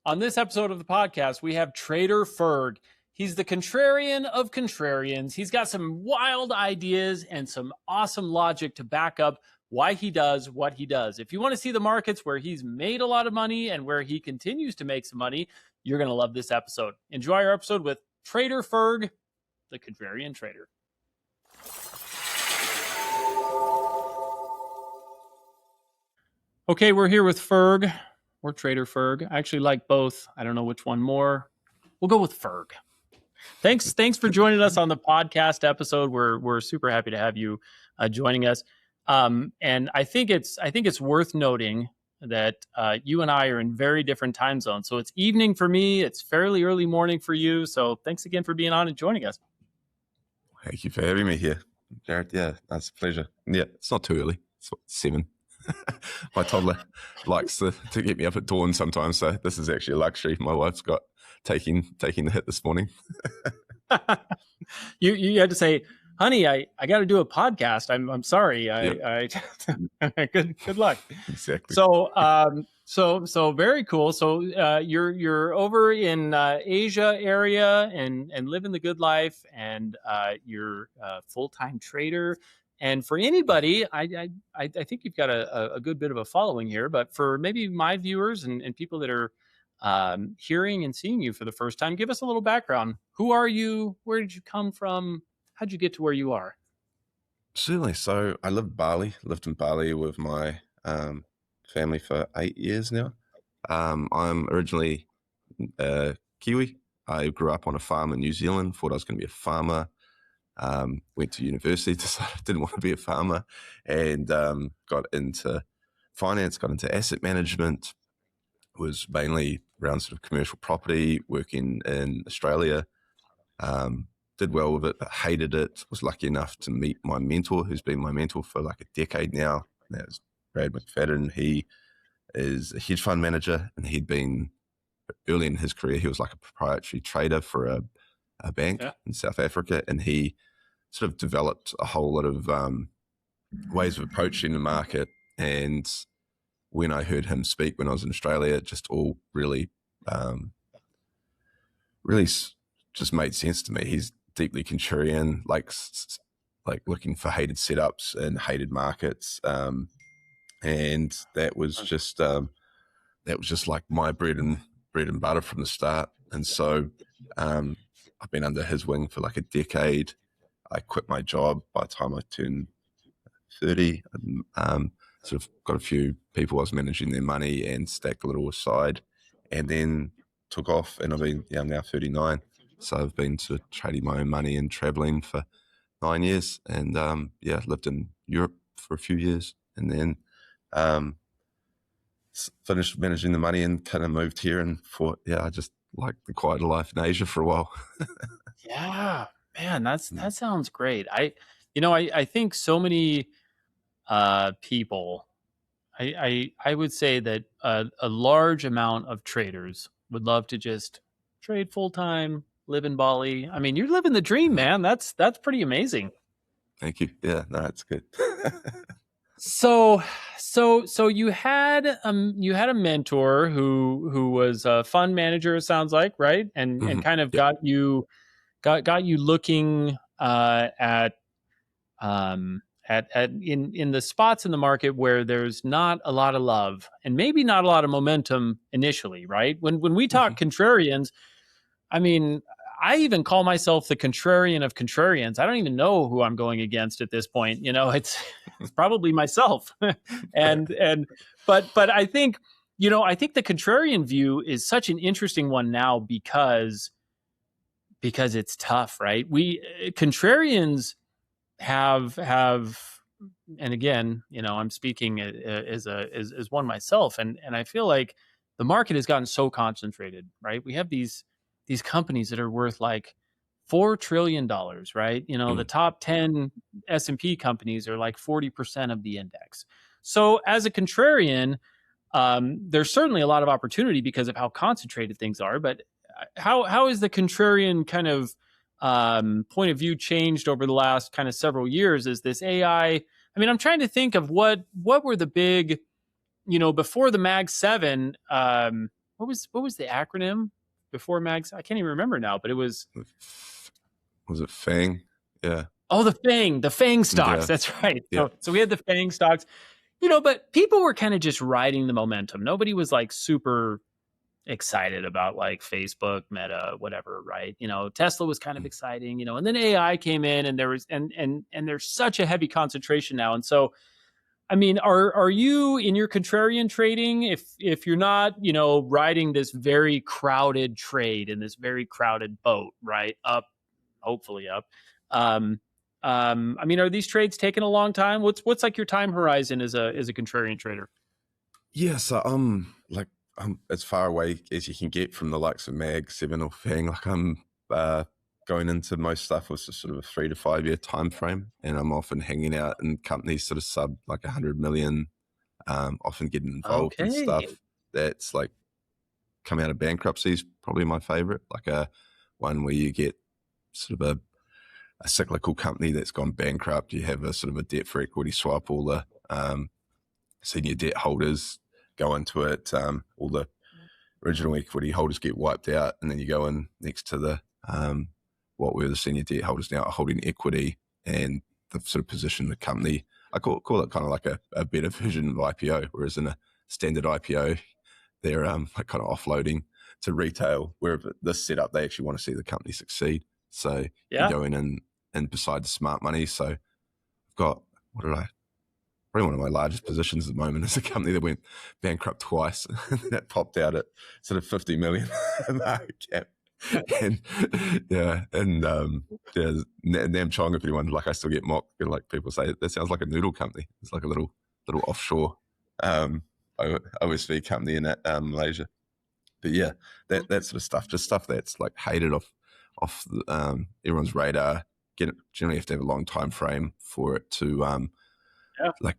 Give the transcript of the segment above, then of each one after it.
On this episode of the podcast, we have Trader Ferg. He's the contrarian of contrarians. He's got some wild ideas and some awesome logic to back up why he does what he does. If you want to see the markets where he's made a lot of money and where he continues to make some money, you're going to love this episode. Enjoy our episode with Trader Ferg, the contrarian trader. Okay, we're here with Ferg. Or Trader Ferg. I actually like both. I don't know which one more. We'll go with Ferg. Thanks for joining us on the podcast episode. We're super happy to have you joining us. And I think it's worth noting that you and I are in very different time zones. So it's evening for me. It's fairly early morning for you. So thanks again for being on and joining us. Thank you for having me here, Jared. Yeah, that's a pleasure. Yeah, it's not too early. It's 7. My toddler likes to get me up at dawn sometimes, so this is actually a luxury. My wife's got taking the hit this morning. You had to say, honey, I got to do a podcast. I'm sorry. Good luck. Exactly. So very cool. So you're over in Asia area and living the good life, and you're a full-time trader. And for anybody, I think you've got a good bit of a following here, but for maybe my viewers and people that are hearing and seeing you for the first time, give us a little background. Who are you? Where did you come from? How'd you get to where you are? Certainly. So I lived in Bali with my family for 8 years now. I'm originally Kiwi. I grew up on a farm in New Zealand, thought I was going to be a farmer. Went to university, decided I didn't want to be a farmer, and got into finance, got into asset management, was mainly around sort of commercial property, working in Australia. Did well with it, but hated it. Was lucky enough to meet my mentor, who's been my mentor for like a decade now. That was Brad McFadden. He is a hedge fund manager, and he'd been, early in his career, he was like a proprietary trader for a bank in South Africa, and he sort of developed a whole lot of ways of approaching the market. And when I heard him speak when I was in Australia, it just all really just made sense to me. He's deeply contrarian, like looking for hated setups and hated markets, and that was just like my bread and butter from the start. And so I've been under his wing for like a decade. I quit my job by the time I turned 30. Sort of got a few people I was managing their money and stacked a little aside, and then took off. And I'm now 39. So I've been sort of trading my own money and traveling for 9 years. And lived in Europe for a few years, and then finished managing the money and kind of moved here and thought, I just like the quieter life in Asia for a while. Yeah, man, that sounds great. I think so many people, I would say that a large amount of traders would love to just trade full time, live in Bali. I mean, you're living the dream, man. That's pretty amazing. Thank you. Yeah, no, it's good. So you had a mentor who was a fund manager, it sounds like, right? And kind of got you looking at in the spots in the market where there's not a lot of love and maybe not a lot of momentum initially, right? When we talk contrarians, I mean, I even call myself the contrarian of contrarians. I don't even know who I'm going against at this point. It's probably myself. but I think, the contrarian view is such an interesting one now because it's tough, right? Contrarians have, and again, I'm speaking as one myself, and I feel like the market has gotten so concentrated, right? We have these companies that are worth like $4 trillion, right? The top 10 S&P companies are like 40% of the index. So as a contrarian, there's certainly a lot of opportunity because of how concentrated things are. But how is the contrarian kind of point of view changed over the last kind of several years? Is this AI? I mean, I'm trying to think of what were the big, before the Mag 7, what what was the acronym before mags? I can't even remember now, but it was Was it Fang? Yeah. oh, the Fang stocks. Yeah. That's right. Yeah. So we had the Fang stocks, but people were kind of just riding the momentum. Nobody was like super excited about like Facebook, Meta, whatever, right? Tesla was kind of exciting, and then AI came in, and there was and there's such a heavy concentration now. And so, I mean, are you in your contrarian trading, if you're not, riding this very crowded trade in this very crowded boat, right? Up, hopefully up. I mean, are these trades taking a long time? What's like your time horizon as a contrarian trader? Yeah, so I'm as far away as you can get from the likes of Mag, Seven, or Fang. Like I'm going into most stuff with sort of a 3 to 5 year time frame, and I'm often hanging out in companies sort of sub like 100 million. Often getting involved in Okay. stuff that's like come out of bankruptcy is probably my favorite. Like a one where you get sort of a cyclical company that's gone bankrupt. You have a sort of a debt for equity swap. All the senior debt holders go into it. All the original equity holders get wiped out, and then you go in next to the what were the senior debt holders now are holding equity, and the sort of position the company. I call it kind of like a better version of IPO, whereas in a standard IPO, they're like kind of offloading to retail. Where this setup, they actually want to see the company succeed. So you Yeah. go in and beside the smart money. So I've got probably one of my largest positions at the moment is a company that went bankrupt twice. That popped out at sort of 50 million market cap. And Nam Chong, if anyone, like I still get mocked, like people say that sounds like a noodle company. It's like a little offshore OSV company in Malaysia. But yeah, that sort of stuff, just stuff that's like hated off everyone's radar. Generally have to have a long time frame for it to like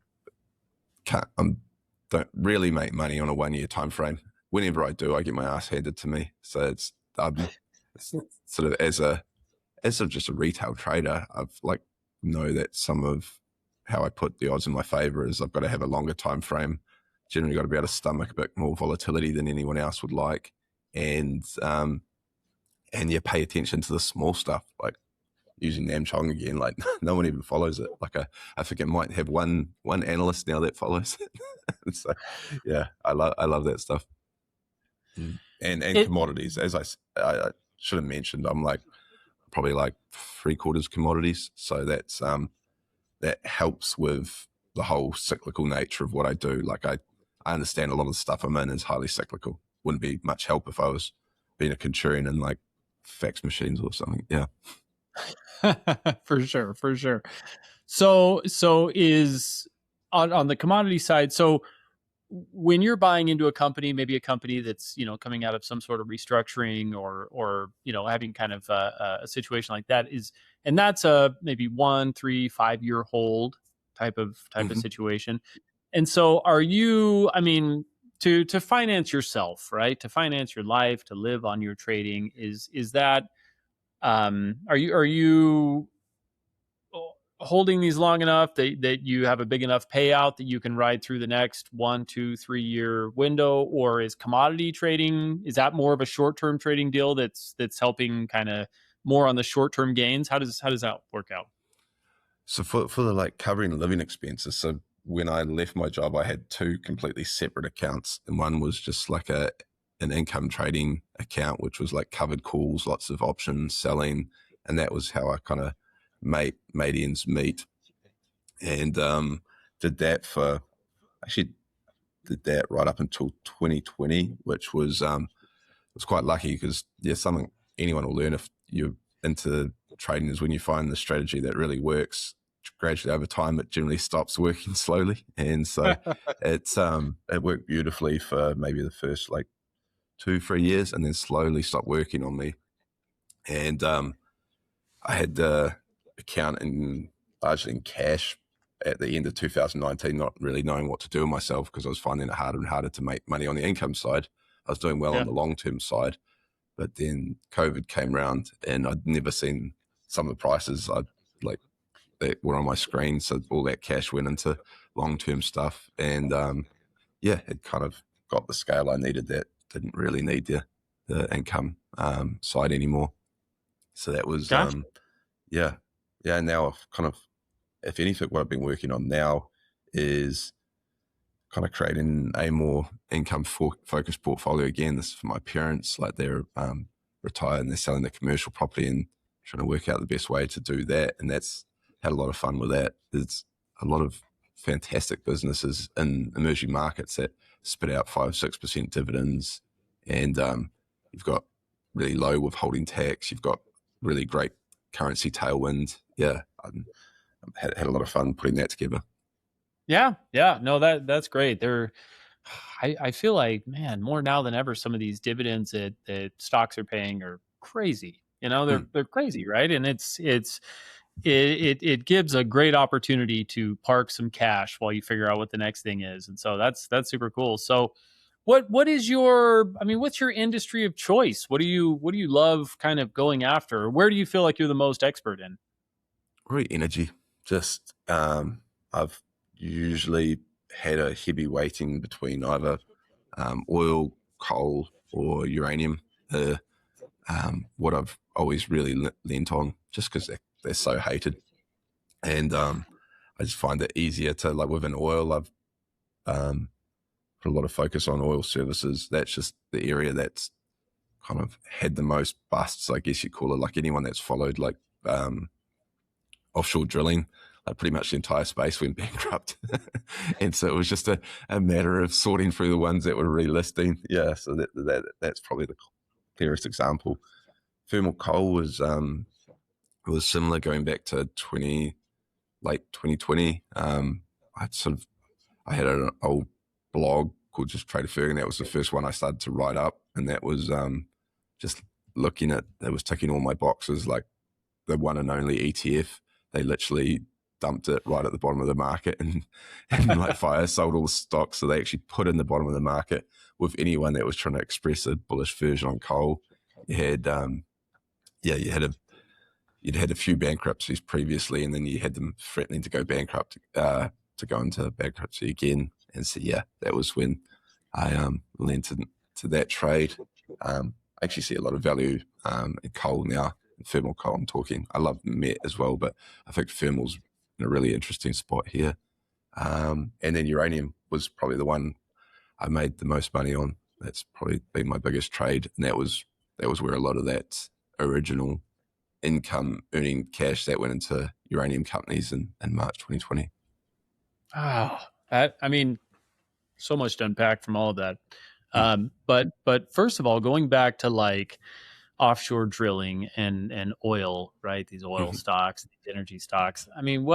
don't really make money on a 1 year time frame. Whenever I do, I get my ass handed to me. So it's sort of as just a retail trader, I've like know that some of how I put the odds in my favor is I've got to have a longer time frame. Generally got to be able to stomach a bit more volatility than anyone else would like. And you pay attention to the small stuff, like using Nam Chong again, like no one even follows it. Like I think it might have one analyst now that follows it. So yeah, I love that stuff. And commodities, as I should have mentioned, I'm like probably like 3/4 commodities. So that's that helps with the whole cyclical nature of what I do. Like I understand a lot of the stuff I'm in is highly cyclical. Wouldn't be much help if I was being a contrarian in like fax machines or something. Yeah. For sure. So is on the commodity side. So when you're buying into a company, maybe a company that's coming out of some sort of restructuring or having kind of a situation like that and that's a maybe 1, 3, 5 year hold type of situation. And so are you? I mean, to finance yourself, right? To finance your life, to live on your trading is that. Are you holding these long enough that you have a big enough payout that you can ride through the next 1, 2, 3 year window, or is commodity trading, is that more of a short term trading deal that's helping kind of more on the short term gains? How does that work out? So for the like covering living expenses, so when I left my job, I had 2 completely separate accounts, and one was just like an income trading account, which was like covered calls, lots of options selling, and that was how I kind of made ends meet. And did that right up until 2020, which was quite lucky because something anyone will learn if you're into trading is when you find the strategy that really works, gradually over time it generally stops working slowly. And so it worked beautifully for maybe the first like 2-3 years, and then slowly stopped working on me. And I had the account largely in cash at the end of 2019, not really knowing what to do with myself because I was finding it harder and harder to make money on the income side. I was doing well on the long-term side, but then COVID came around and I'd never seen some of the prices that were on my screen. So all that cash went into long-term stuff, and it kind of got the scale I needed that didn't really need the income side anymore. So that was Gotcha. yeah. Now I've kind of, if anything, what I've been working on now is kind of creating a more income focused portfolio. Again, this is for my parents, like they're retired and they're selling their commercial property and trying to work out the best way to do that. And that's had a lot of fun with that. There's a lot of fantastic businesses in emerging markets that spit out 5-6% dividends, and you've got really low withholding tax. You've got really great currency tailwind. Yeah, had a lot of fun putting that together. Yeah. No, that's great. I feel like, man, more now than ever, some of these dividends that stocks are paying are crazy. They're crazy, right? And it gives a great opportunity to park some cash while you figure out what the next thing is. And so that's super cool. So what's your industry of choice? What do you love kind of going after? Where do you feel like you're the most expert in? Really energy. Just I've usually had a heavy weighting between either oil, coal, or uranium. What I've always really leant on, just because they're so hated, and I just find it easier to, like within oil, I've put a lot of focus on oil services. That's just the area that's kind of had the most busts, I guess you call it. Like anyone that's followed like offshore drilling, like pretty much the entire space went bankrupt. And so it was just a matter of sorting through the ones that were relisting. Yeah, so that's probably the clearest example. Thermal coal was similar, going back to late 2020. I had an old blog called just Trader Ferg, and that was the first one I started to write up, and that was just looking at, that was ticking all my boxes, like the one and only ETF. They literally dumped it right at the bottom of the market and like fire sold all the stocks. So they actually put in the bottom of the market with anyone that was trying to express a bullish version on coal. You had you'd had a few bankruptcies previously, and then you had them threatening to go bankrupt, to go into bankruptcy again. And so, yeah, that was when I lent into that trade. I actually see a lot of value in coal now, in thermal coal I'm talking. I love met as well, but I think thermal's in a really interesting spot here. And then uranium was probably the one I made the most money on. That's probably been my biggest trade, and that was where a lot of that original income earning cash that went into uranium companies in March 2020. Oh, so much to unpack from all of that. But first of all, going back to like offshore drilling and oil, right? These oil stocks, these energy stocks. I mean,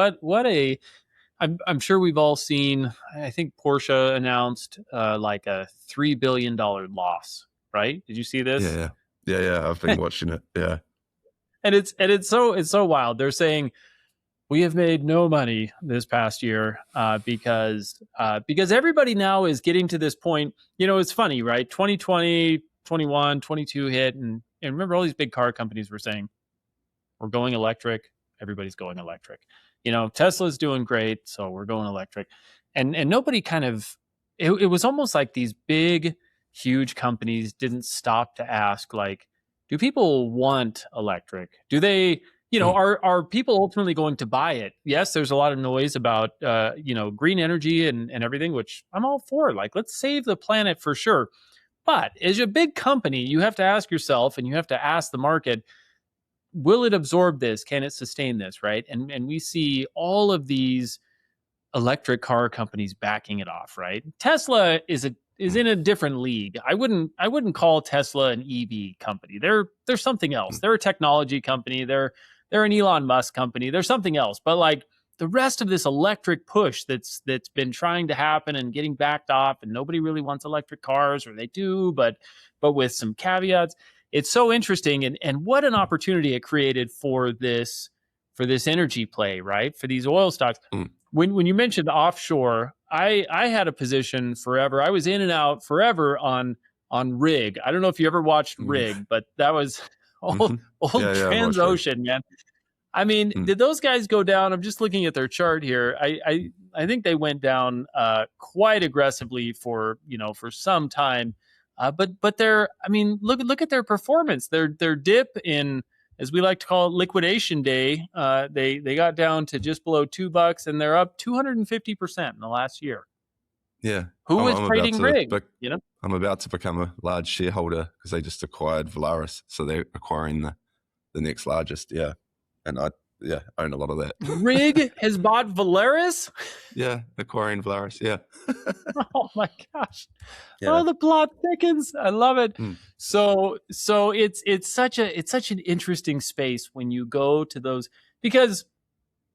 I'm sure we've all seen, I think Porsche announced like a $3 billion loss, right? Did you see this? Yeah. I've been watching it. Yeah. And it's so wild. They're saying we have made no money this past year because everybody now is getting to this point. It's funny, right? 2020, 21, 22 hit, and remember all these big car companies were saying we're going electric. Everybody's going electric. Tesla's doing great, so we're going electric. And nobody kind of, it was almost like these big, huge companies didn't stop to ask, like, do people want electric? Do they, are people ultimately going to buy it? Yes, there's a lot of noise about, green energy and everything, which I'm all for. Like, let's save the planet for sure. But as a big company, you have to ask yourself, and you have to ask the market, will it absorb this? Can it sustain this? Right. And we see all of these electric car companies backing it off. Right. Tesla is in a different league. I wouldn't call Tesla an EV company. They're something else. They're a technology company. They're an Elon Musk company. They're something else. But like the rest of this electric push that's been trying to happen and getting backed off, and nobody really wants electric cars, or they do, but with some caveats. It's so interesting, and what an opportunity it created for this energy play, right? For these oil stocks. When you mentioned offshore, I had a position forever. I was in and out forever on Rig. I don't know if you ever watched Rig, but that was old Transocean, man. I mean, did those guys go down? I'm just looking at their chart here. I think they went down quite aggressively for some time. But they're, I mean, look at their performance. Their dip in, as we like to call it, liquidation day. They got down to just below $2, and they're up 250% in the last year. Yeah, Who was I'm about trading to. rig? You know, I'm about to become a large shareholder because they just acquired Valaris, so they're acquiring the next largest. Yeah, and I own a lot of that. Rig has bought Valaris. Yeah, acquiring Valaris. Yeah. Oh my gosh. Yeah. Oh, the plot thickens. I love it. Mm. So it's such an interesting space when you go to those, because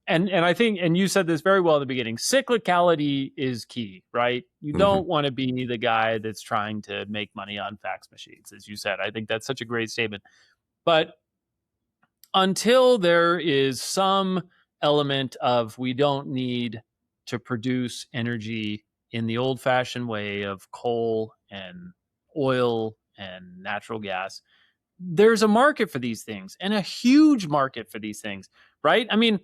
and I think, and you said this very well in the beginning, cyclicality is key, right? You don't want to be the guy that's trying to make money on fax machines, as you said. I think that's such a great statement. But until there is some element of, we don't need to produce energy in the old-fashioned way of coal and oil and natural gas, there's a market for these things, and a huge market for these things, right? I mean,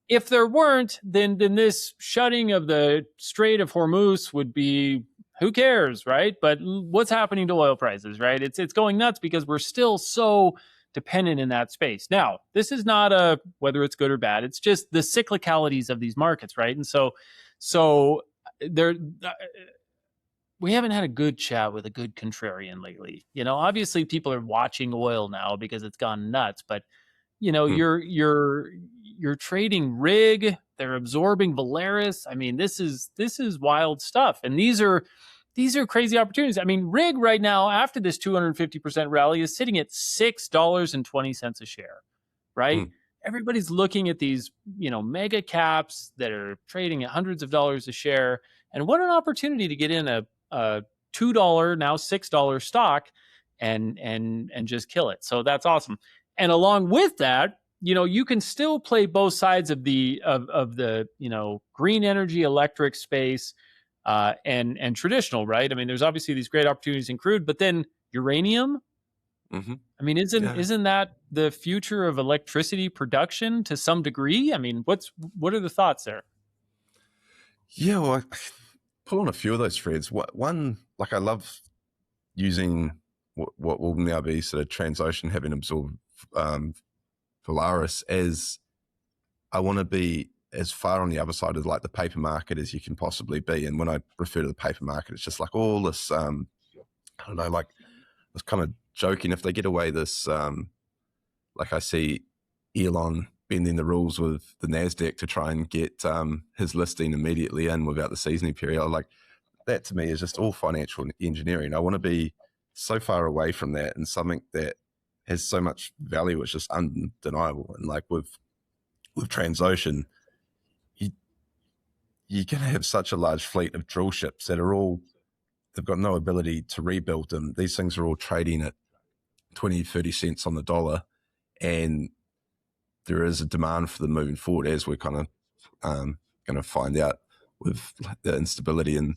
if there weren't, then this shutting of the Strait of Hormuz would be, who cares, right? But what's happening to oil prices, right? It's going nuts because we're still so dependent in that space. Now, this is not a whether it's good or bad. It's just the cyclicalities of these markets, right? And so there, we haven't had a good chat with a good contrarian lately. You know, obviously people are watching oil now because it's gone nuts, but you know, you're trading rig, they're absorbing Valaris. I mean, this is wild stuff. And these are crazy opportunities. I mean, rig right now, after this 250% rally, is sitting at $6.20 a share, right? Everybody's looking at these, you know, mega caps that are trading at hundreds of dollars a share. And what an opportunity to get in a $2, now $6 stock and just kill it. So that's awesome. And along with that, you know, you can still play both sides of the you know, green energy electric space and traditional, right? I mean, there's obviously these great opportunities in crude, but then uranium. I mean, isn't that the future of electricity production to some degree? I mean, what are the thoughts there? Yeah, well, I pull on a few of those threads. One, like, I love using what will now be sort of Transocean having absorbed Valaris, as I want to be as far on the other side of like the paper market as you can possibly be. And when I refer to the paper market, it's just like all this, I don't know, like I was kind of joking, if they get away this, like I see Elon bending the rules with the NASDAQ to try and get his listing immediately in without the seasoning period. Like, that to me is just all financial engineering. I want to be so far away from that, and something that has so much value, it's just undeniable. And like with Transocean, you're going to have such a large fleet of drill ships that are all, they've got no ability to rebuild them. These things are all trading at 20, 30 cents on the dollar. And there is a demand for them moving forward, as we're kind of going to find out with the instability in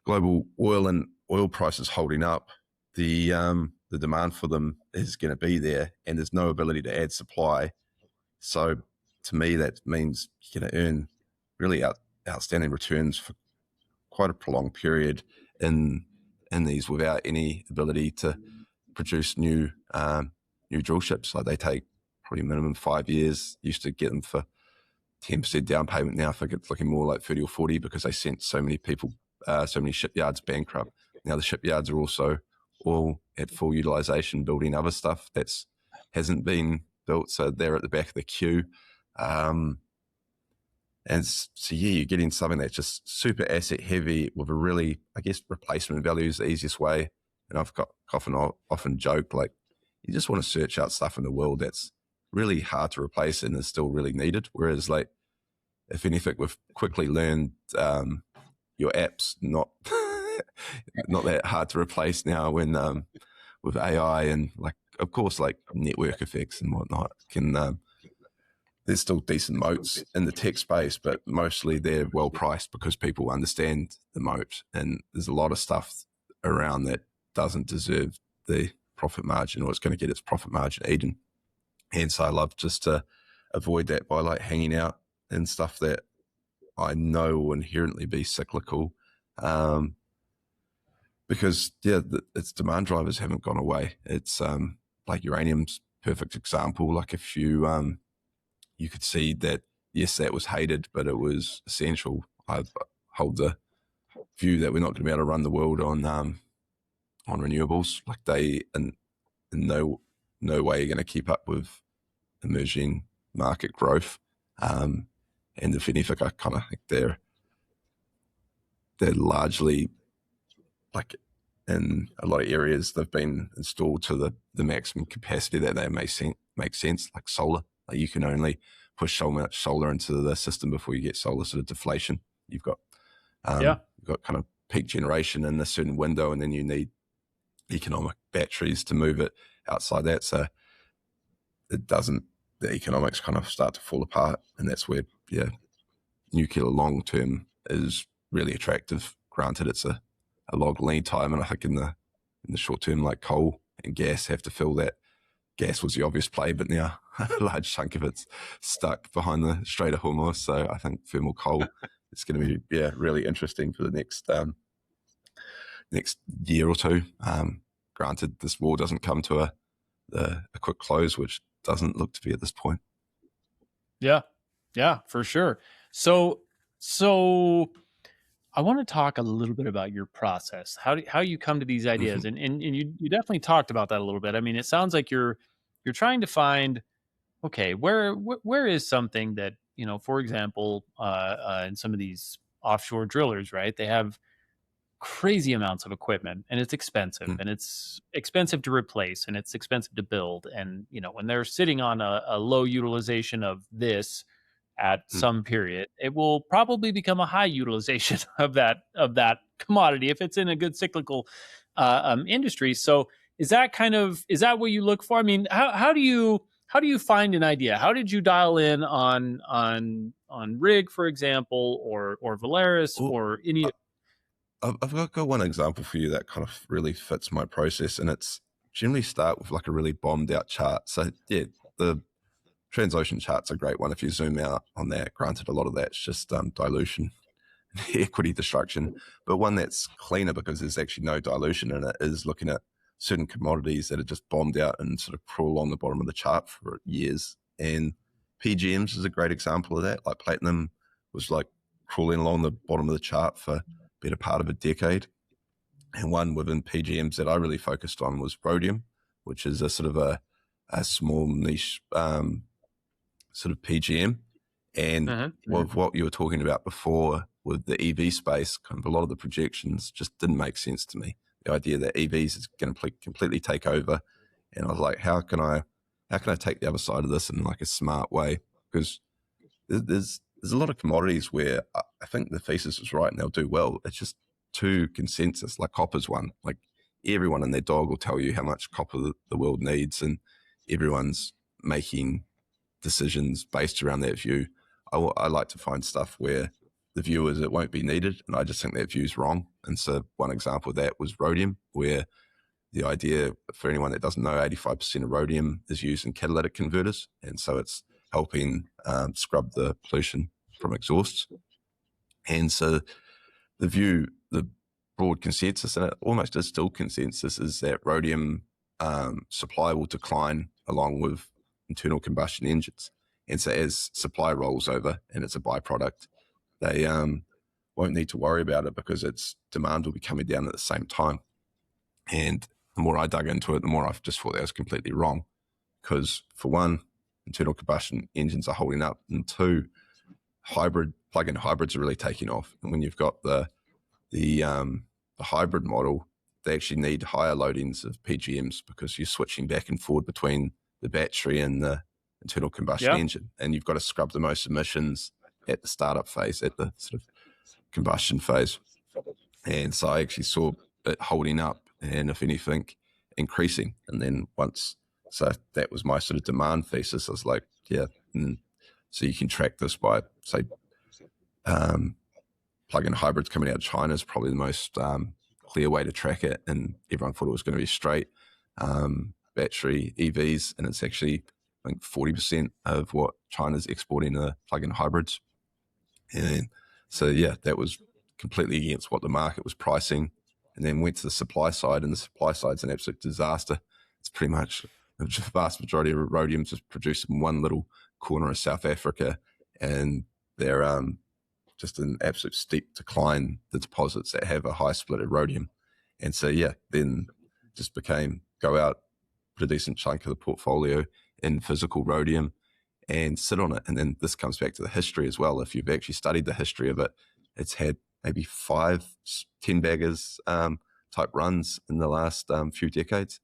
global oil and oil prices holding up. The demand for them is going to be there, and there's no ability to add supply. So to me, that means you're going to earn really outstanding returns for quite a prolonged period in these without any ability to produce new drill ships. Like, they take probably minimum 5 years. Used to get them for 10% down payment. Now I think it's looking more like 30 or 40 because they sent so many people, so many shipyards bankrupt. Now the shipyards are also all at full utilization, building other stuff that's hasn't been built, so they're at the back of the queue. And so yeah, you're getting something that's just super asset heavy with a really, I guess, replacement value is the easiest way. And I've got often joke, like, you just want to search out stuff in the world that's really hard to replace and is still really needed. Whereas, like, if anything, we've quickly learned your app's not not that hard to replace now when with AI and, like, of course, like network effects and whatnot can there's still decent moats in the tech space, but mostly they're well priced because people understand the moat, and there's a lot of stuff around that doesn't deserve the profit margin, or it's going to get its profit margin eaten. And so I love just to avoid that by like hanging out in stuff that I know will inherently be cyclical. because its demand drivers haven't gone away. It's like uranium's perfect example. Like if you could see that, yes, that was hated, but it was essential. I hold the view that we're not going to be able to run the world on renewables. Like they in no way are going to keep up with emerging market growth. And if anything, I kind of think they're largely, like, in a lot of areas they've been installed to the maximum capacity that they make sense, like solar. Like you can only push so much solar into the system before you get solar sort of deflation. You've got kind of peak generation in a certain window, and then you need economic batteries to move it outside that. So the economics kind of start to fall apart, and that's where nuclear long term is really attractive. Granted, it's a long lead time, and I think in the short term, like coal and gas have to fill that. Gas was the obvious play, but now a large chunk of it's stuck behind the Strait of Hormuz. So I think thermal coal is going to be really interesting for the next year or two. Granted, this war doesn't come to a quick close, which doesn't look to be at this point. Yeah, for sure. So I want to talk a little bit about your process. How you come to these ideas, Mm-hmm. and you definitely talked about that a little bit. I mean, it sounds like you're trying to find, okay, where is something that, for example, in some of these offshore drillers, right? They have crazy amounts of equipment, and it's expensive, Mm-hmm. and it's expensive to replace, and it's expensive to build, and when they're sitting on a low utilization of this at some period, it will probably become a high utilization of that commodity if it's in a good cyclical industry. So is that what you look for? I mean, how do you find an idea? How did you dial in on Rig, for example, or Valaris, Well, or any? I've got one example for you that kind of really fits my process, and it's generally start with like a really bombed out chart. So the Transocean chart's a great one if you zoom out on that. Granted, a lot of that's just dilution, equity destruction, but one that's cleaner because there's actually no dilution in it is looking at certain commodities that are just bombed out and sort of crawl along the bottom of the chart for years. And PGMs is a great example of that. Like platinum was like crawling along the bottom of the chart for better part of a decade. And one within PGMs that I really focused on was rhodium, which is a sort of a small niche sort of PGM. And with what you were talking about before with the EV space, kind of a lot of the projections just didn't make sense to me. The idea that EVs is going to completely take over, and I was like, how can I take the other side of this in like a smart way? Because there's a lot of commodities where I think the thesis is right and they'll do well. It's just too consensus. Like copper's one. Like everyone and their dog will tell you how much copper the world needs, and everyone's making decisions based around that view. I like to find stuff where the view is it won't be needed, and I just think that view's wrong. And so one example of that was rhodium, where the idea, for anyone that doesn't know, 85% of rhodium is used in catalytic converters, and so it's helping scrub the pollution from exhausts. And so the broad consensus, and it almost is still consensus, is that rhodium supply will decline along with internal combustion engines. And so as supply rolls over and it's a byproduct, they won't need to worry about it because its demand will be coming down at the same time. And the more I dug into it, the more I just thought that was completely wrong. Because for one, internal combustion engines are holding up, and two, plug-in hybrids are really taking off. And when you've got the hybrid model, they actually need higher loadings of PGMs because you're switching back and forward between the battery and the internal combustion engine, and you've got to scrub the most emissions at the startup phase, at the sort of combustion phase. And so I actually saw it holding up, and if anything, increasing. And then so that was my sort of demand thesis. I was like, and so you can track this by, say, plug-in hybrids coming out of China is probably the most clear way to track it, and everyone thought it was going to be straight battery EVs, and it's actually, I think, 40% of what China's exporting are plug-in hybrids. And so that was completely against what the market was pricing. and then went to the supply side, and the supply side's an absolute disaster. It's pretty much the vast majority of rhodium just produced in one little corner of South Africa, and they're just an absolute steep decline, the deposits that have a high split of rhodium. And so, yeah, then just became go out, put a decent chunk of the portfolio in physical rhodium and sit on it. And then this comes back to the history as well. If you've actually studied the history of it, it's had maybe 5 10-baggers type runs in the last few decades.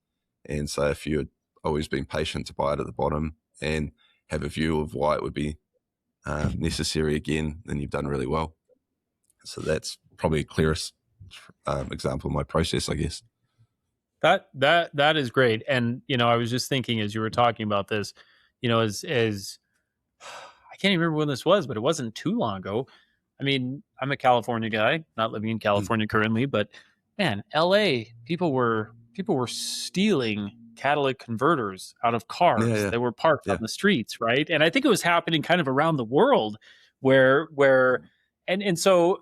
And so if you had always been patient to buy it at the bottom and have a view of why it would be necessary again, then you've done really well. So that's probably the clearest example of my process, I guess. That is great. And, I was just thinking as you were talking about this, as I can't even remember when this was, but it wasn't too long ago. I mean, I'm a California guy, not living in California currently, but man, LA, people were stealing catalytic converters out of cars that were parked on the streets, right? And I think it was happening kind of around the world where and so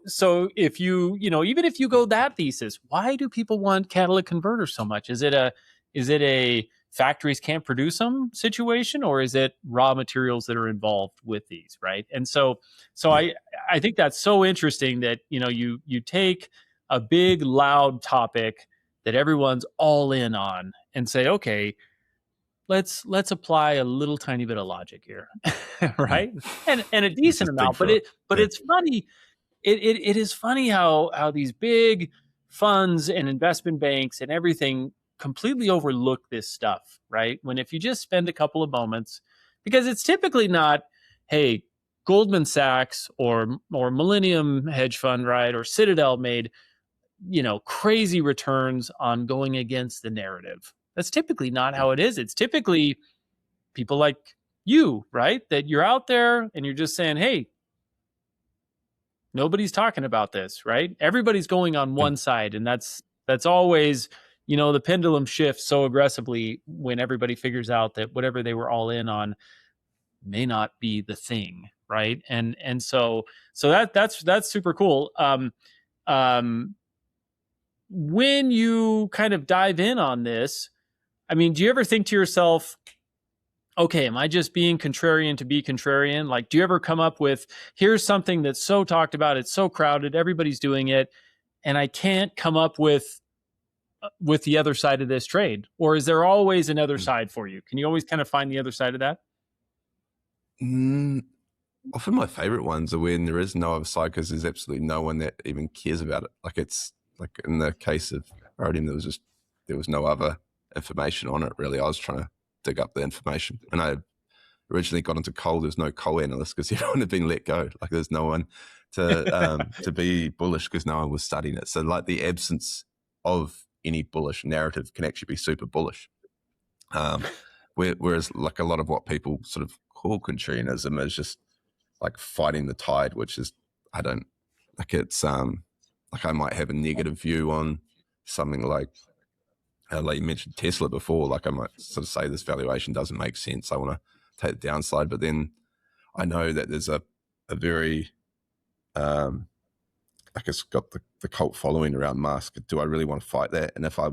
if you even if you go that thesis, why do people want catalytic converters so much? Is it a factories can't produce them situation, or is it raw materials that are involved with these, right? And so I think that's so interesting that you take a big loud topic that everyone's all in on and say, okay, let's apply a little tiny bit of logic here, right? And a decent amount, but it's funny. It is funny how these big funds and investment banks and everything completely overlook this stuff, right? When if you just spend a couple of moments, because it's typically not, hey, Goldman Sachs or Millennium Hedge Fund, right, or Citadel made crazy returns on going against the narrative. That's typically not how it is. It's typically people like you, right? That you're out there and you're just saying, hey, nobody's talking about this, right? Everybody's going on one side, and that's always, the pendulum shifts so aggressively when everybody figures out that whatever they were all in on may not be the thing, right? And so that's super cool. When you kind of dive in on this, I mean, do you ever think to yourself, okay, am I just being contrarian to be contrarian? Like, do you ever come up with, here's something that's so talked about, it's so crowded, everybody's doing it, and I can't come up with the other side of this trade? Or is there always another side for you? Can you always kind of find the other side of that? Often my favorite ones are when there is no other side because there's absolutely no one that even cares about it. Like it's like in the case of rhodium, there was no other information on it really. I was trying to dig up the information, and I originally got into coal. There's no coal analyst because everyone had been let go. Like there's no one to be bullish because no one was studying it. So like the absence of any bullish narrative can actually be super bullish. Whereas like a lot of what people sort of call contrarianism is just like fighting the tide, which is, I don't like it's like I might have a negative view on something like you mentioned Tesla before, like I might sort of say this valuation doesn't make sense. I want to take the downside, but then I know that there's a very like it's got the cult following around Musk. Do I really want to fight that? And if I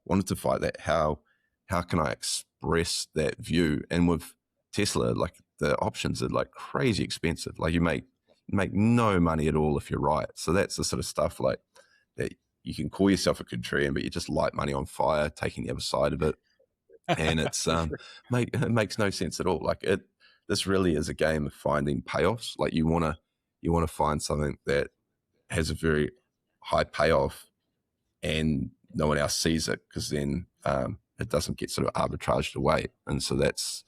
wanted to fight that, how can I express that view? And with Tesla, like the options are like crazy expensive. Like you make no money at all if you're right. So that's the sort of stuff like that you can call yourself a contrarian, but you just light money on fire, taking the other side of it. And it's it makes no sense at all. Like this really is a game of finding payoffs. Like you want to find something that has a very high payoff and no one else sees it, because then it doesn't get sort of arbitraged away. And so that's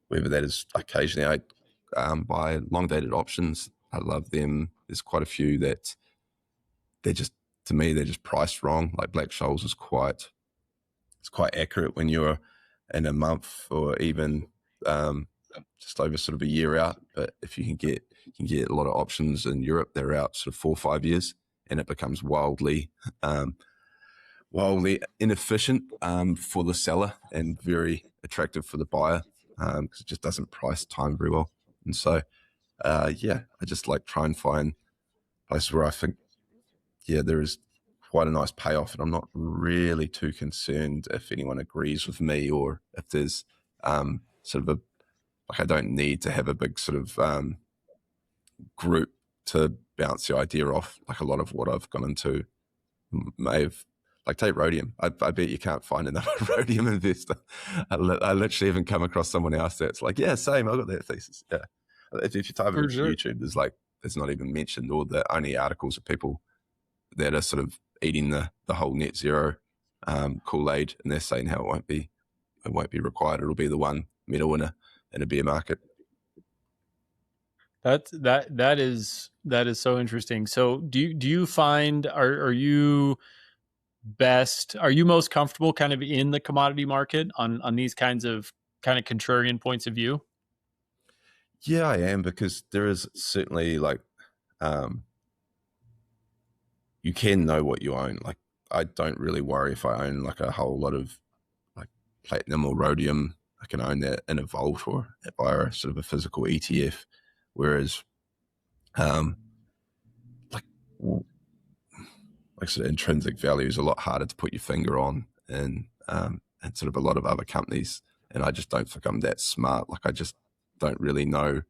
whether that is occasionally I buy long dated options. I love them. There's quite a few that they're just priced wrong. Like Black Scholes is quite accurate when you're in a month or even just over sort of a year out. But if you can get a lot of options in Europe, they're out sort of 4 or 5 years, and it becomes wildly inefficient for the seller and very attractive for the buyer because it just doesn't price time very well. And so, I just like try and find places where I think, there is quite a nice payoff, and I'm not really too concerned if anyone agrees with me or if there's sort of I don't need to have a big sort of group to bounce the idea off. Like a lot of what I've gone into may have, like take rhodium. I bet you can't find another rhodium investor. I literally haven't come across someone else that's like, yeah, same. I got that thesis. Yeah. If you type it For into sure. YouTube, there's not even mentioned, or the only articles of people that are sort of eating the whole net zero Kool-Aid, and they're saying how it won't be required. It'll be the one metal in a bear market. That is so interesting. So do you find are you most comfortable kind of in the commodity market on these kinds of kind of contrarian points of view? Yeah, I am, because there is certainly you can know what you own. Like, I don't really worry if I own like a whole lot of like platinum or rhodium. I can own that in a vault or via a sort of a physical ETF. Whereas, like, sort of intrinsic value is a lot harder to put your finger on, and sort of a lot of other companies. And I just don't think I'm that smart. Like, I just don't really know,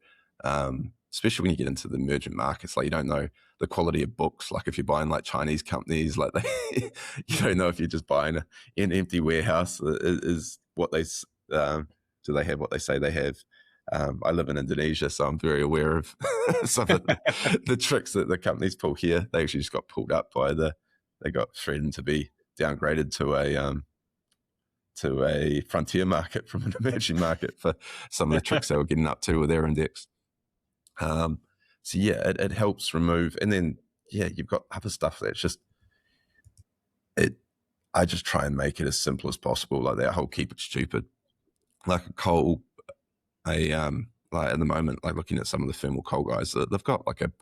especially when you get into the emerging markets. Like, you don't know the quality of books. Like, if you're buying like Chinese companies, like you don't know if you're just buying an empty warehouse. Is what they do they have what they say they have? I live in Indonesia, so I'm very aware of some of the tricks that the companies pull here. They actually just got pulled up by they got threatened to be downgraded to a frontier market from an emerging market for some of the tricks they were getting up to with their index. So yeah, it helps remove, and then yeah, you've got other stuff that's just it. I just try and make it as simple as possible, like that whole keep it stupid, like a coal. Like at the moment, like looking at some of the thermal coal guys, they've got like a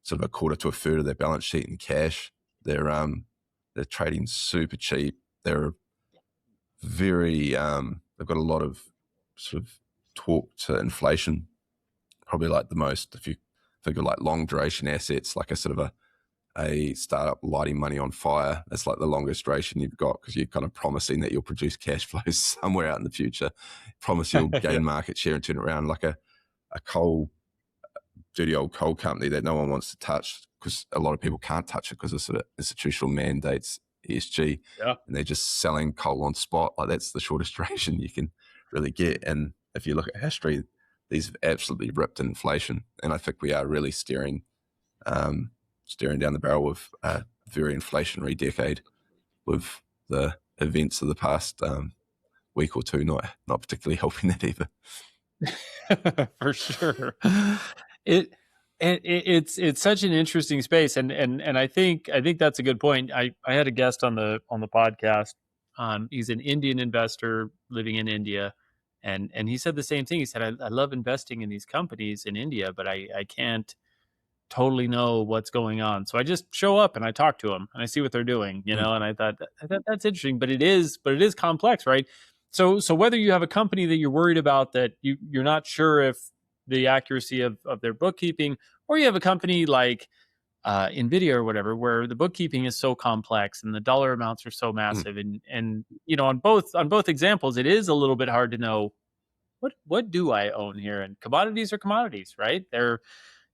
sort of a quarter to a third of their balance sheet in cash. They're trading super cheap. They're very they've got a lot of sort of talk to inflation. Probably like the most, if you figure like long duration assets, like a sort of a startup lighting money on fire. That's like the longest duration you've got, because you're kind of promising that you'll produce cash flows somewhere out in the future. Promise you'll gain market share and turn it around. Like a dirty old coal company that no one wants to touch, because a lot of people can't touch it because of sort of institutional mandates, ESG, Yeah. and they're just selling coal on spot. Like, that's the shortest duration you can really get. And if you look at history, these have absolutely ripped inflation, and I think we are really staring down the barrel of a very inflationary decade, with the events of the past week or two not particularly helping that either. For sure. It's such an interesting space, and I think that's a good point. I had a guest on the podcast. He's an Indian investor living in India, and he said the same thing. He said, I love investing in these companies in India, but I can't totally know what's going on. So I just show up and I talk to them and I see what they're doing, you know. And I thought that's interesting, but it is complex, right? So whether you have a company that you're worried about, that you're not sure if the accuracy of their bookkeeping, or you have a company like Nvidia or whatever, where the bookkeeping is so complex and the dollar amounts are so massive, and you know, on both examples, it is a little bit hard to know what do I own here. And commodities are commodities, right?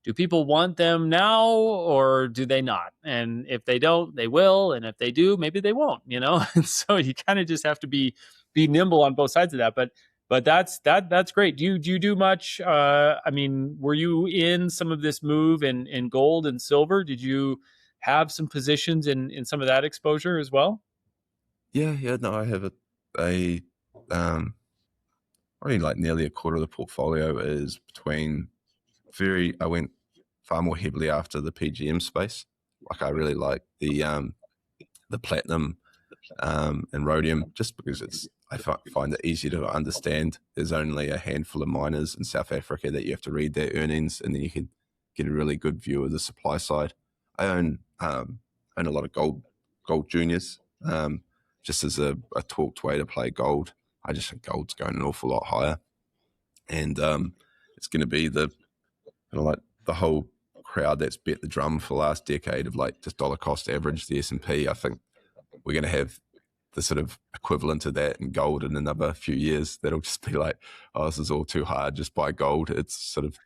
Do people want them now, or do they not? And if they don't, they will. And if they do, maybe they won't, you know? And so you kind of just have to be nimble on both sides of that. But that's great. Do you do much? I mean, were you in some of this move in gold and silver? Did you have some positions in some of that exposure as well? Yeah. No, I have a probably like nearly a quarter of the portfolio is between I went far more heavily after the PGM space. Like, I really like the platinum and rhodium, just because I find it easier to understand. There's only a handful of miners in South Africa that you have to read their earnings, and then you can get a really good view of the supply side. I own a lot of gold juniors, just as a talked way to play gold. I just think gold's going an awful lot higher, and it's going to be the whole crowd that's bet the drum for the last decade of like just dollar cost average the S&P. I think we're going to have the sort of equivalent of that in gold in another few years. That'll just be like, oh, this is all too hard, just buy gold. It's sort of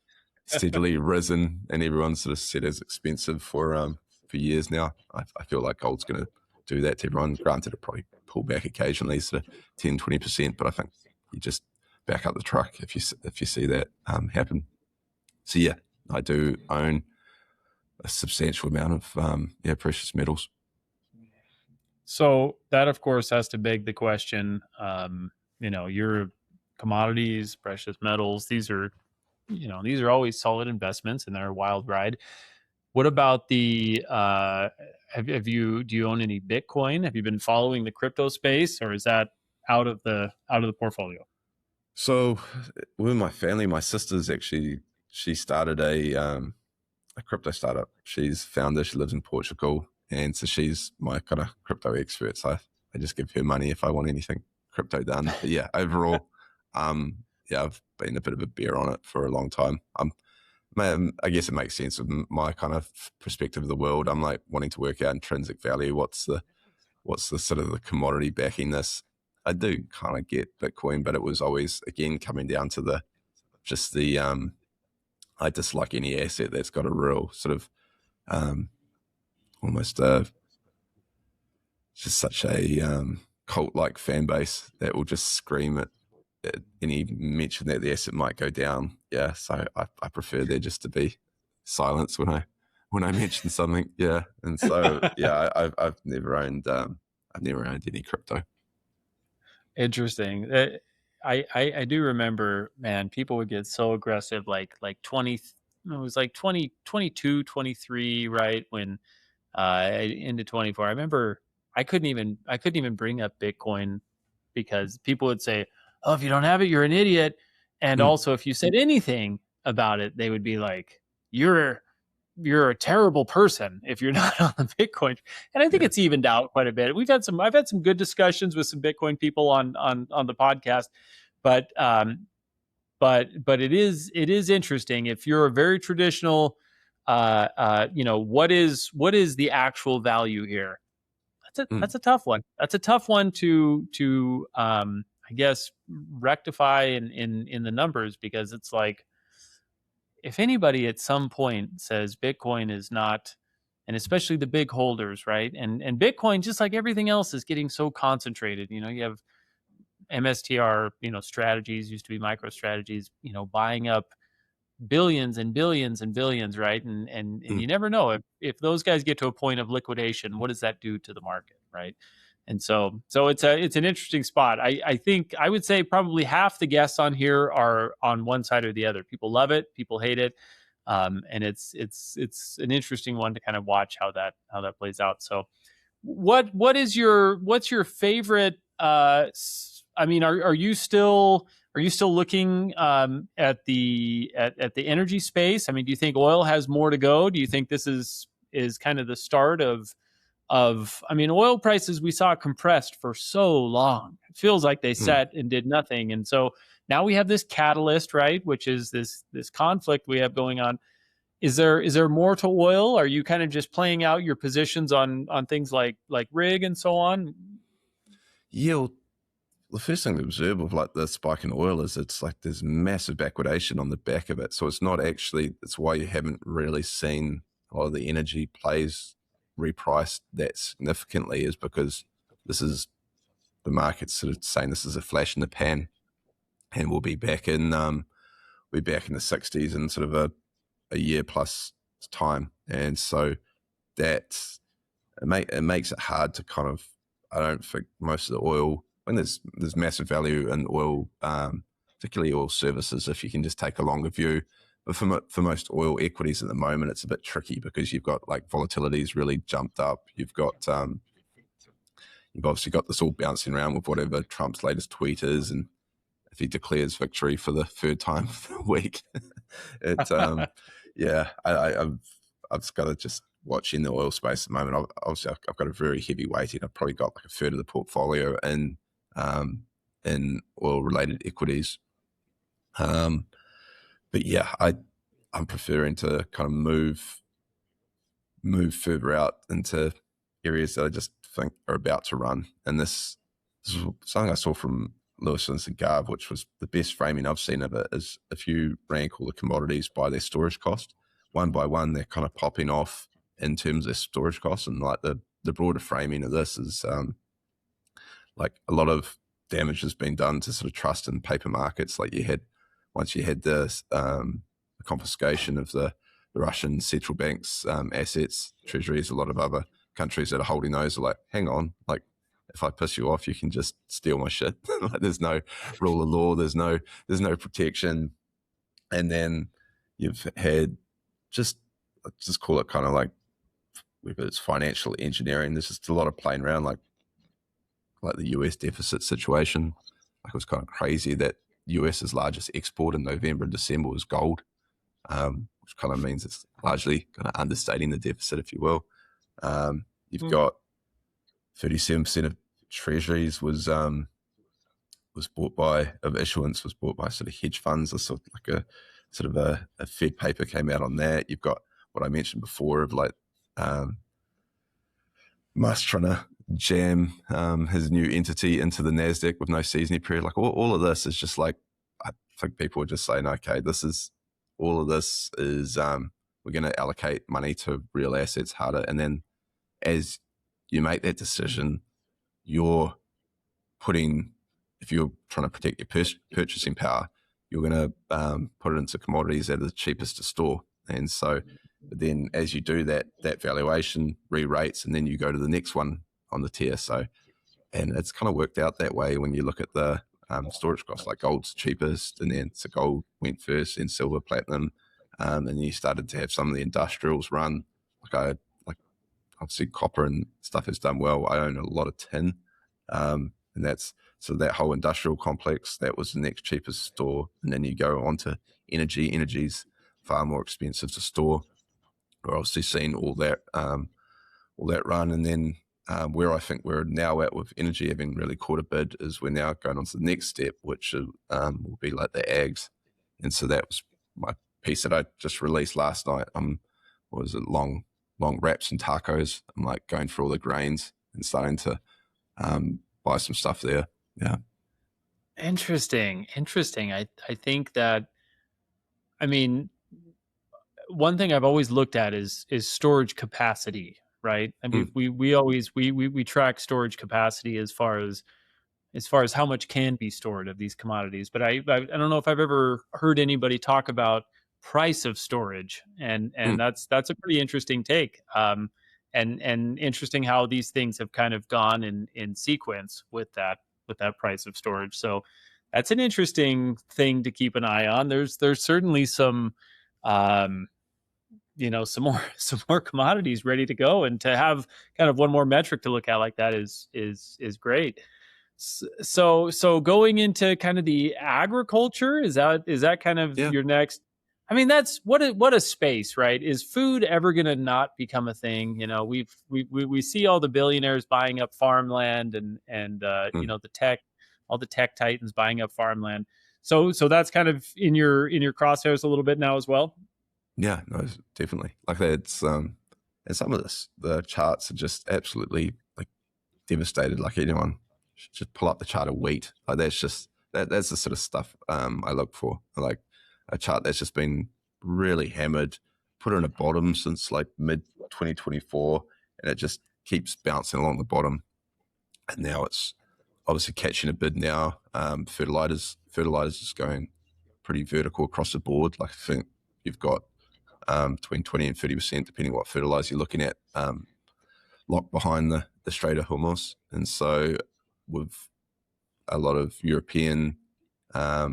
steadily risen, and everyone's sort of said it's expensive for years now. I feel like gold's going to do that to everyone. Granted, it'll probably pull back occasionally, sort of 10, 20%, but I think you just back up the truck if you see that happen. So yeah, I do own a substantial amount of precious metals. So that, of course, has to beg the question. Your commodities, precious metals, these are always solid investments, and they're a wild ride. What about the? Do you own any Bitcoin? Have you been following the crypto space, or is that out of the portfolio? So with my family, my sister's actually, she started a crypto startup. She's founder. She lives in Portugal, and so she's my kind of crypto expert. So I just give her money if I want anything crypto done. But yeah, overall, I've been a bit of a bear on it for a long time. I guess it makes sense with my kind of perspective of the world. I'm like wanting to work out intrinsic value. What's the sort of the commodity backing this? I do kind of get Bitcoin, but it was always, again, coming down to the I dislike any asset that's got a real sort of almost just such a cult-like fan base that will just scream at any mention that the asset might go down. Yeah, so I prefer there just to be silence when I mention something. Yeah, and so yeah, I've never owned any crypto. Interesting. I do remember, man, people would get so aggressive, like 20, it was like 22, 23, right? When into 24. I remember I couldn't even bring up Bitcoin because people would say, "Oh, if you don't have it, you're an idiot." And also, if you said anything about it, they would be like, "You're a terrible person if you're not on the Bitcoin." And I think it's evened out quite a bit. I've had some good discussions with some Bitcoin people on the podcast, but it is interesting if you're a very traditional, what is the actual value here? That's a tough one. That's a tough one to I guess rectify in the numbers, because it's like, if anybody at some point says Bitcoin is not, and especially the big holders, right? And Bitcoin, just like everything else, is getting so concentrated. You have MSTR, strategies, used to be micro strategies, buying up billions and billions and billions, right? And you never know if those guys get to a point of liquidation, what does that do to the market, right? And so it's an interesting spot. I think I would say probably half the guests on here are on one side or the other. People love it, people hate it, and it's an interesting one to kind of watch how that plays out. So, what's your favorite? I mean, are you still looking at the energy space? I mean, do you think oil has more to go? Do you think this is kind of the start of I mean, oil prices we saw compressed for so long. It feels like they sat and did nothing. And so now we have this catalyst, right? Which is this conflict we have going on. Is there more to oil? Are you kind of just playing out your positions on things like rig and so on? Yeah, well, the first thing to observe with like the spike in oil is it's like there's massive backwardation on the back of it. So it's not actually, it's why you haven't really seen a lot of the energy plays repriced that significantly, is because this is the market sort of saying this is a flash in the pan, and we'll be back in the 60s in sort of a year plus time. And so that it makes it hard to kind of, I don't think most of the oil, when there's massive value in oil, particularly oil services, if you can just take a longer view. But for most oil equities at the moment, it's a bit tricky because you've got like volatility's really jumped up. You've obviously got this all bouncing around with whatever Trump's latest tweet is, and if he declares victory for the third time for the week, it's I've just got to just watch in the oil space at the moment. Obviously, I've got a very heavy weighting. I've probably got like a third of the portfolio in oil related equities. But yeah, I'm preferring to kind of move move further out into areas that I just think are about to run. And this is something I saw from Lewis and Garv, which was the best framing I've seen of it, is if you rank all the commodities by their storage cost, one by one, they're kind of popping off in terms of their storage costs. And like the broader framing of this is like a lot of damage has been done to sort of trust in paper markets. Like once you had the confiscation of the Russian central bank's assets, treasuries, a lot of other countries that are holding those are like, hang on, like if I piss you off, you can just steal my shit. Like there's no rule of law, there's no protection. And then you've had just call it kind of like, whether it's financial engineering, there's just a lot of playing around, like the US deficit situation. Like it was kind of crazy that US's largest export in November and December was gold, which kind of means it's largely kind of understating the deficit, if you will. You've got 37% of treasuries was bought by sort of hedge funds, or sort of like a Fed paper came out on that. You've got what I mentioned before of like Musk trying to jam his new entity into the NASDAQ with no seasoning period. Like all of this is just like, I think people are just saying, okay, all of this is we're going to allocate money to real assets harder. And then as you make that decision, you're if you're trying to protect your purchasing power, you're going to put it into commodities that are the cheapest to store. And so then as you do that valuation re-rates, and then you go to the next one on the tier. So, and it's kind of worked out that way when you look at the storage costs. Like gold's cheapest, and then so gold went first, then silver, platinum, and you started to have some of the industrials run. Like obviously copper and stuff has done well. I own a lot of tin, and that's so that whole industrial complex, that was the next cheapest store. And then you go on to energy. Energy's far more expensive to store. We're obviously seeing all that run, and then where I think we're now at with energy having really caught a bid is we're now going on to the next step, which will be like the ags. And so that was my piece that I just released last night. What was it, long wraps and tacos. I'm like going through all the grains and starting to buy some stuff there. Yeah. Interesting. I think that, I mean, one thing I've always looked at is storage capacity, right? I mean, we always track storage capacity as far as how much can be stored of these commodities. But I don't know if I've ever heard anybody talk about price of storage, and that's a pretty interesting take. And interesting how these things have kind of gone in sequence with that price of storage. So that's an interesting thing to keep an eye on. There's certainly some some more commodities ready to go, and to have kind of one more metric to look at like that is great. So going into kind of the agriculture, is that kind of your next? I mean, that's what a space, right? Is food ever going to not become a thing? We see all the billionaires buying up farmland, and all the tech titans buying up farmland. So that's kind of in your crosshairs a little bit now as well. Yeah, no, definitely. Like that's and some of the charts are just absolutely like devastated. Like anyone should just pull up the chart of wheat. Like that's the sort of stuff I look for. Like a chart that's just been really hammered, put in a bottom since like mid 2024, and it just keeps bouncing along the bottom. And now it's obviously catching a bid now. Fertilizers is going pretty vertical across the board. Like I think you've got between 20 and 30%, depending what fertilizer you're looking at, locked behind the Strait of Hormuz. And so with a lot of Europeans are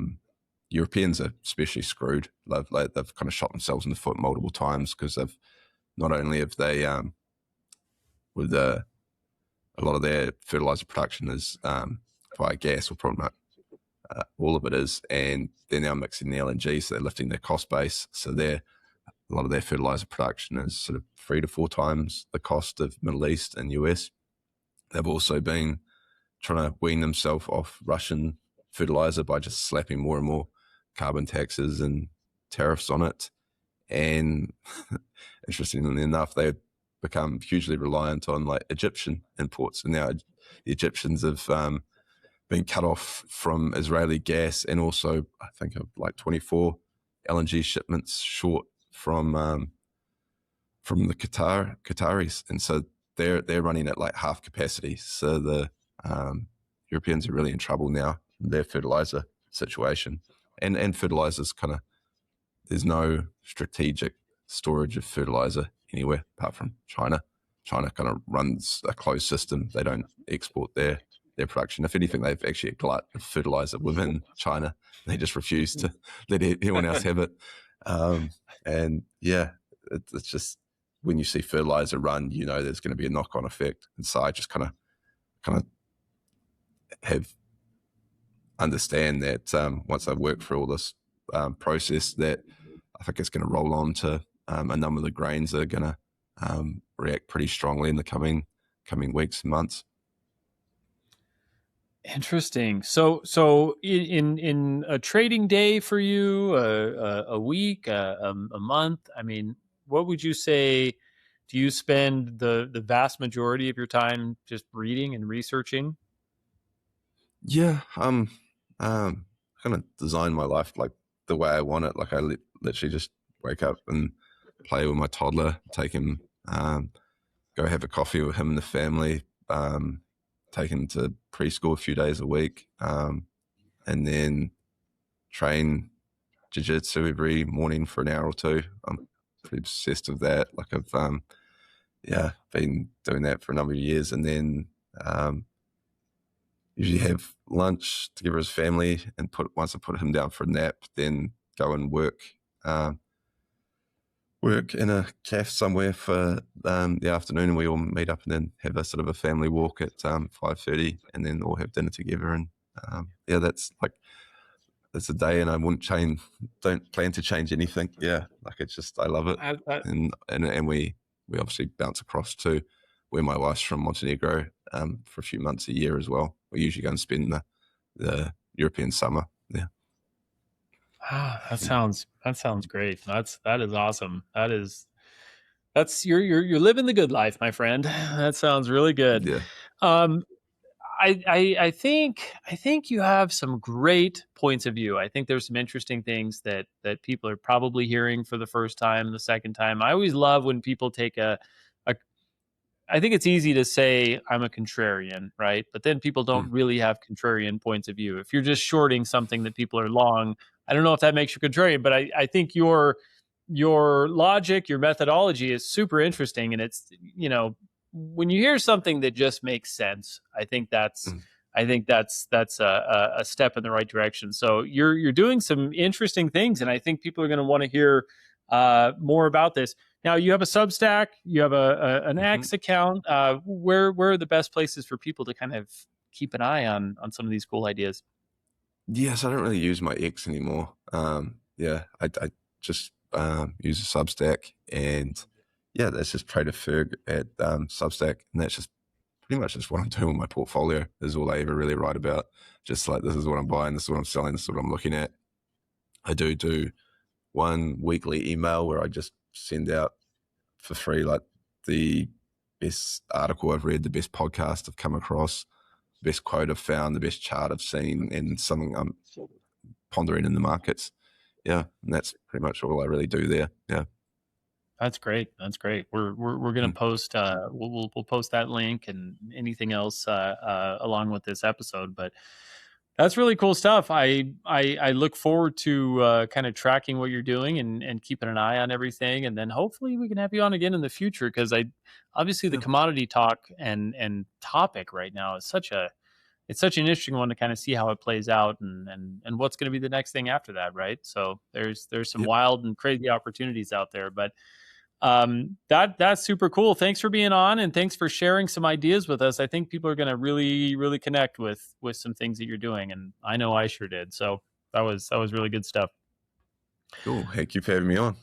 especially screwed. They've kind of shot themselves in the foot multiple times, because they've not only have they with a lot of their fertilizer production is via gas, or probably not all of it is, and they're now mixing the LNG, so they're lifting their cost base. So a lot of their fertilizer production is sort of 3 to 4 times the cost of Middle East and US. They've also been trying to wean themselves off Russian fertilizer by just slapping more and more carbon taxes and tariffs on it. And interestingly enough, they become hugely reliant on like Egyptian imports, and now the Egyptians have been cut off from Israeli gas, and also I think of like 24 LNG shipments short from the Qataris, and so they're running at like half capacity. So the Europeans are really in trouble now in their fertilizer situation, and fertilizers kind of, there's no strategic storage of fertilizer anywhere apart from China. China kind of runs a closed system. They don't export their production. If anything, they've actually a glut of fertilizer within China. They just refuse to let anyone else have it. And yeah, it's just, when you see fertilizer run, you know there's going to be a knock-on effect. And so I just kind of have understand that once I've worked through all this process, that I think it's going to roll on to a number of the grains that are going to react pretty strongly in the coming weeks and months. Interesting. So in a trading day for you, a week, a month, I mean, what would you say? Do you spend the vast majority of your time just reading and researching? Yeah, kind of design my life like the way I want it. Like I literally just wake up and play with my toddler, take him, go have a coffee with him and the family, take him to preschool a few days a week, and then train jiu-jitsu every morning for an hour or two. I'm pretty obsessed with that. Like I've been doing that for a number of years, and then usually have lunch together as family, and once I put him down for a nap, then go and work in a cafe somewhere for the afternoon, and we all meet up and then have a sort of a family walk at 5:30, and then all have dinner together. And that's a day, and I don't plan to change anything. Yeah, like it's just, I love it. And we obviously bounce across to where my wife's from, Montenegro, for a few months a year as well. We usually go and spend the European summer. Yeah. That sounds great. That is awesome. That's you're living the good life, my friend. That sounds really good. Yeah. I think you have some great points of view. I think there's some interesting things that people are probably hearing for the first time, the second time. I always love when people take I think it's easy to say I'm a contrarian, right? But then people don't really have contrarian points of view. If you're just shorting something that people are long, I don't know if that makes you contrarian, but I think your logic, your methodology is super interesting. And it's, when you hear something that just makes sense, I think that's a step in the right direction. So you're doing some interesting things, and I think people are going to want to hear more about this. Now, you have a Substack, you have an X account. Where are the best places for people to kind of keep an eye on some of these cool ideas? Yes, I don't really use my X anymore. I just use a Substack, and that's just Trader Ferg at Substack, and that's just pretty much just what I'm doing with my portfolio. Is all I ever really write about. Just like, this is what I'm buying, this is what I'm selling, this is what I'm looking at. I do one weekly email where I just send out for free, like the best article I've read, the best podcast I've come across, the best quote I've found, the best chart I've seen, and something I'm pondering in the markets. Yeah, and that's pretty much all I really do there. Yeah. That's great. We're going to post. We'll post that link and anything else along with this episode. But that's really cool stuff. I look forward to kind of tracking what you're doing and keeping an eye on everything. And then hopefully we can have you on again in the future, because obviously the commodity talk and topic right now is such an interesting one to kind of see how it plays out and what's going to be the next thing after that, right? So there's some wild and crazy opportunities out there, but that's super cool. Thanks for being on, and thanks for sharing some ideas with us. I think people are going to really, really connect with some things that you're doing, and I know I sure did. So that was really good stuff. Cool. Thank you for having me on.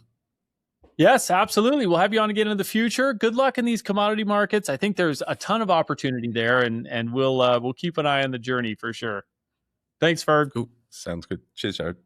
Yes, absolutely. We'll have you on again in the future. Good luck in these commodity markets. I think there's a ton of opportunity there, and we'll keep an eye on the journey for sure. Thanks, Ferg. Cool. Sounds good. Cheers, Jared.